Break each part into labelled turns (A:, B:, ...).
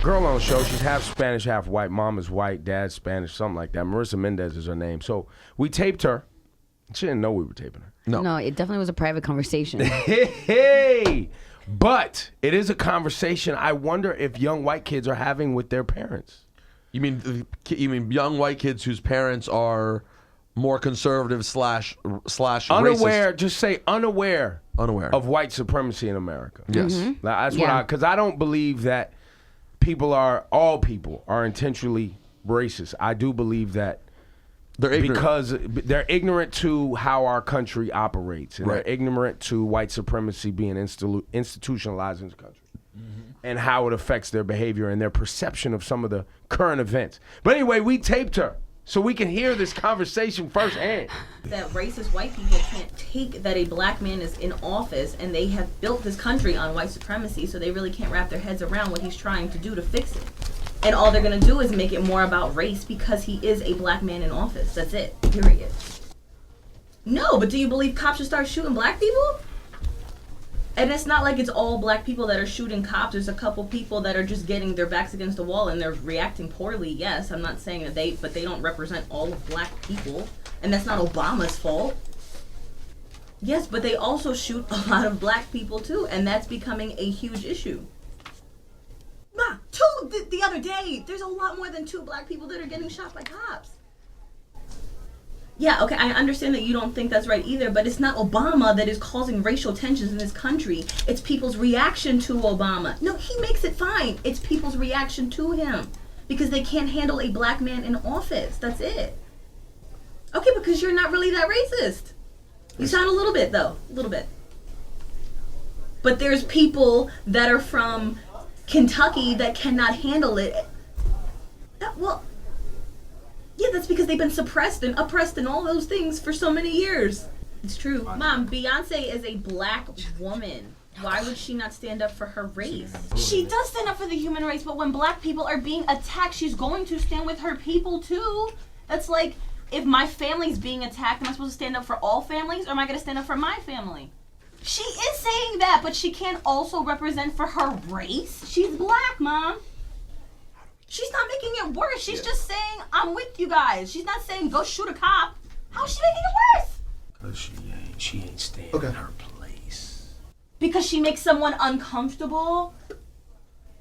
A: Girl on the show, she's half Spanish, half white. Mom is white, dad's Spanish, something like that. Marisa Mendez is her name. So we taped her. She didn't know we were taping her.
B: No, it definitely was a private conversation.
A: Hey, but it is a conversation I wonder if young white kids are having with their parents.
C: You mean young white kids whose parents are more conservative slash
A: Unaware,
C: racist?
A: just say unaware of white supremacy in America.
C: Yes.
A: That's what because I don't believe that all people are intentionally racist. I do believe that
C: they're ignorant.
A: Because they're ignorant to how our country operates, and they're ignorant to white supremacy being institutionalized in the country, and how it affects their behavior and their perception of some of the current events. But anyway, we taped her so we can hear this conversation firsthand.
D: That racist white people can't take that a black man is in office and they have built this country on white supremacy, so they really can't wrap their heads around what he's trying to do to fix it. And all they're going to do is make it more about race because he is a black man in office. That's it. Period. No, but do you believe cops should start shooting black people? And it's not like it's all black people that are shooting cops. There's a couple people that are just getting their backs against the wall and they're reacting poorly. Yes, I'm not saying that but they don't represent all of black people. And that's not Obama's fault. Yes, but they also shoot a lot of black people too. And that's becoming a huge issue. Nah, the other day, there's a lot more than 2 black people that are getting shot by cops. Yeah, okay, I understand that you don't think that's right either, but it's not Obama that is causing racial tensions in this country. It's people's reaction to Obama. No, he makes it fine. It's people's reaction to him because they can't handle a black man in office. That's it. Okay, because you're not really that racist. You sound a little bit, though. A little bit. But there's people that are from Kentucky that cannot handle it. Well, yeah, that's because they've been suppressed and oppressed and all those things for so many years. It's true. Mom, Beyonce is a black woman. Why would she not stand up for her race? She does stand up for the human race, but when black people are being attacked, she's going to stand with her people too. That's like, if my family's being attacked, am I supposed to stand up for all families, or am I going to stand up for my family? She is saying that, but she can't also represent for her race. She's black, Mom. She's not making it worse. She's just saying, I'm with you guys. She's not saying, go shoot a cop. How's she making it worse?
A: Because she ain't staying in her place.
D: Because she makes someone uncomfortable?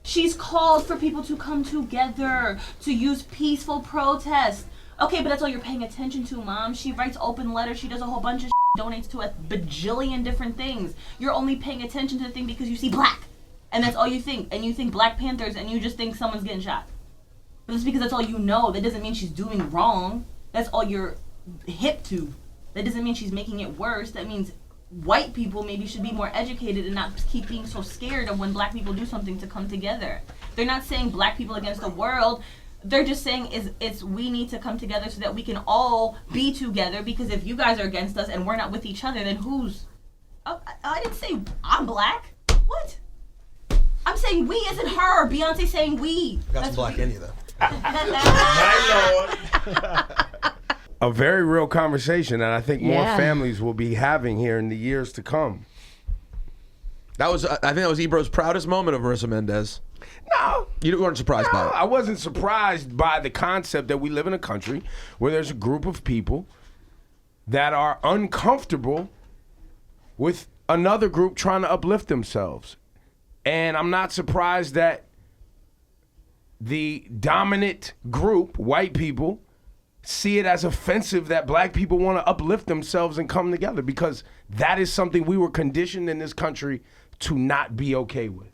D: She's called for people to come together, to use peaceful protest. Okay, but that's all you're paying attention to, Mom. She writes open letters. She does a whole bunch of donates to a bajillion different things. You're only paying attention to the thing because you see black. And that's all you think. And you think Black Panthers and you just think someone's getting shot. But it's because that's all you know. That doesn't mean she's doing wrong. That's all you're hip to. That doesn't mean she's making it worse. That means white people maybe should be more educated and not keep being so scared of when black people do something to come together. They're not saying black people against the world. They're just saying it's we need to come together so that we can all be together, because if you guys are against us and we're not with each other, then who's... Oh, I didn't say I'm black. What? I'm saying we isn't her. Beyonce saying we.
E: Got some black in you, though.
A: A very real conversation that I think more families will be having here in the years to come.
C: I think that was Ebro's proudest moment of Marisa Mendez.
A: No.
C: You weren't surprised by it?
A: I wasn't surprised by the concept that we live in a country where there's a group of people that are uncomfortable with another group trying to uplift themselves. And I'm not surprised that the dominant group, white people, see it as offensive that black people want to uplift themselves and come together, because that is something we were conditioned in this country to not be okay with.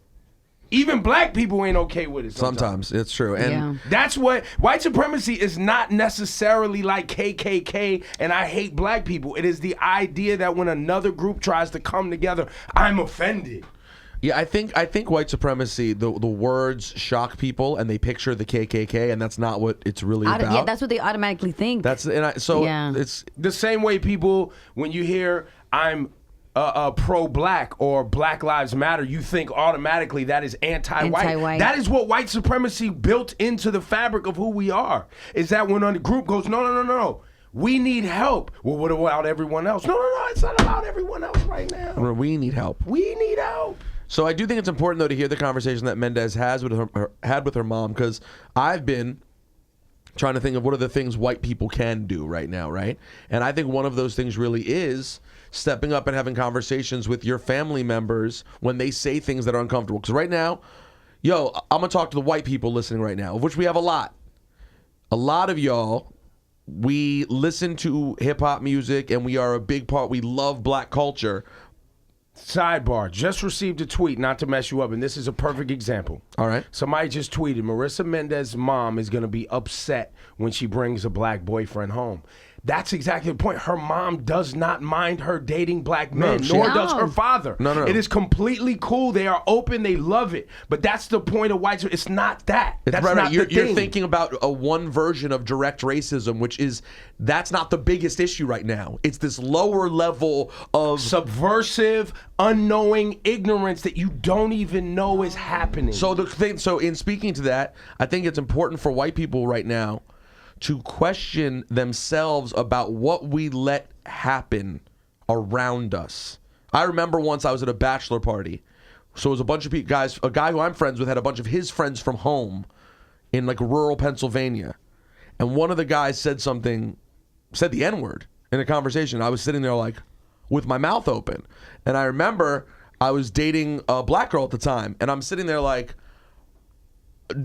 A: Even black people ain't okay with it sometimes.
C: It's true. And
A: that's what white supremacy is, not necessarily like KKK and I hate black people. It is the idea that when another group tries to come together, I'm offended.
C: Yeah, I think white supremacy, the words shock people and they picture the KKK, and that's not what it's really about.
B: Yeah, that's what they automatically think.
C: It's
A: the same way people, when you hear I'm pro-black or Black Lives Matter, you think automatically that is anti-white. That is what white supremacy built into the fabric of who we are. Is that when a group goes, no, we need help. Well, what about everyone else? No, it's not about everyone else right now.
C: We need help.
A: We need help.
C: So I do think it's important, though, to hear the conversation that Mendez has with had with her mom, because I've been trying to think of what are the things white people can do right now, right? And I think one of those things really is stepping up and having conversations with your family members when they say things that are uncomfortable. Because right now, I'm going to talk to the white people listening right now, of which we have a lot. A lot of y'all, we listen to hip-hop music, and we are a big part. We love black culture.
A: Sidebar, just received a tweet, not to mess you up, and this is a perfect example.
C: All right.
A: Somebody just tweeted, Marisa Mendez's mom is going to be upset when she brings a black boyfriend home. That's exactly the point. Her mom does not mind her dating black men, nor does her father.
C: No.
A: It is completely cool. They are open. They love it. But that's the point of white. It's not that. That's not
C: you're,
A: the thing.
C: You're thinking about a one version of direct racism, which is that's not the biggest issue right now. It's this lower level of
A: subversive, unknowing ignorance that you don't even know is happening.
C: So in speaking to that, I think it's important for white people right now to question themselves about what we let happen around us. I remember once I was at a bachelor party. So it was a bunch of guys, a guy who I'm friends with had a bunch of his friends from home in like rural Pennsylvania. And one of the guys said the N-word in a conversation. I was sitting there like with my mouth open. And I remember I was dating a black girl at the time. And I'm sitting there like,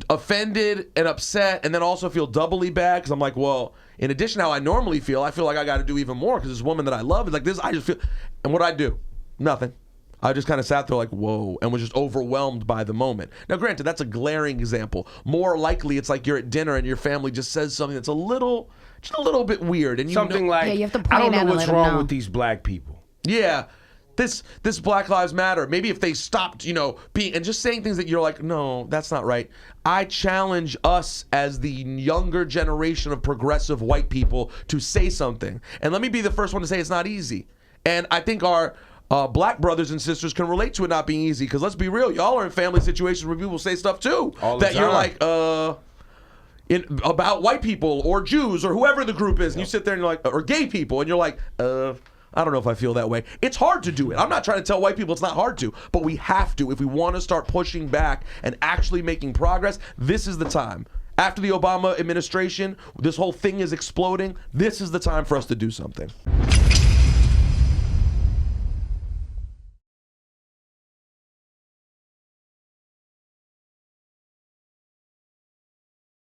C: offended and upset, and then also feel doubly bad because I'm like, well, in addition to how I normally feel, I feel like I got to do even more because this woman that I love is like this. I just feel, and what I do, nothing. I just kind of sat there like, whoa, and was just overwhelmed by the moment. Now, granted, that's a glaring example. More likely, it's like you're at dinner and your family just says something that's just a little bit weird, and
A: something like,
B: you have to
A: I don't
B: point
A: know
B: out and
A: what's
B: let them
A: wrong
B: know.
A: with these black people.
C: Yeah. This Black Lives Matter, maybe if they stopped, being and just saying things that you're like, no, that's not right. I challenge us as the younger generation of progressive white people to say something. And let me be the first one to say it's not easy. And I think our black brothers and sisters can relate to it not being easy, because let's be real, y'all are in family situations where people say stuff too
A: all the
C: that
A: time.
C: you're like, about white people or Jews or whoever the group is, and you sit there and you're like, or gay people, and you're like, I don't know if I feel that way. It's hard to do it. I'm not trying to tell white people it's not hard to, but we have to. If we want to start pushing back and actually making progress, this is the time. After the Obama administration, this whole thing is exploding. This is the time for us to do something.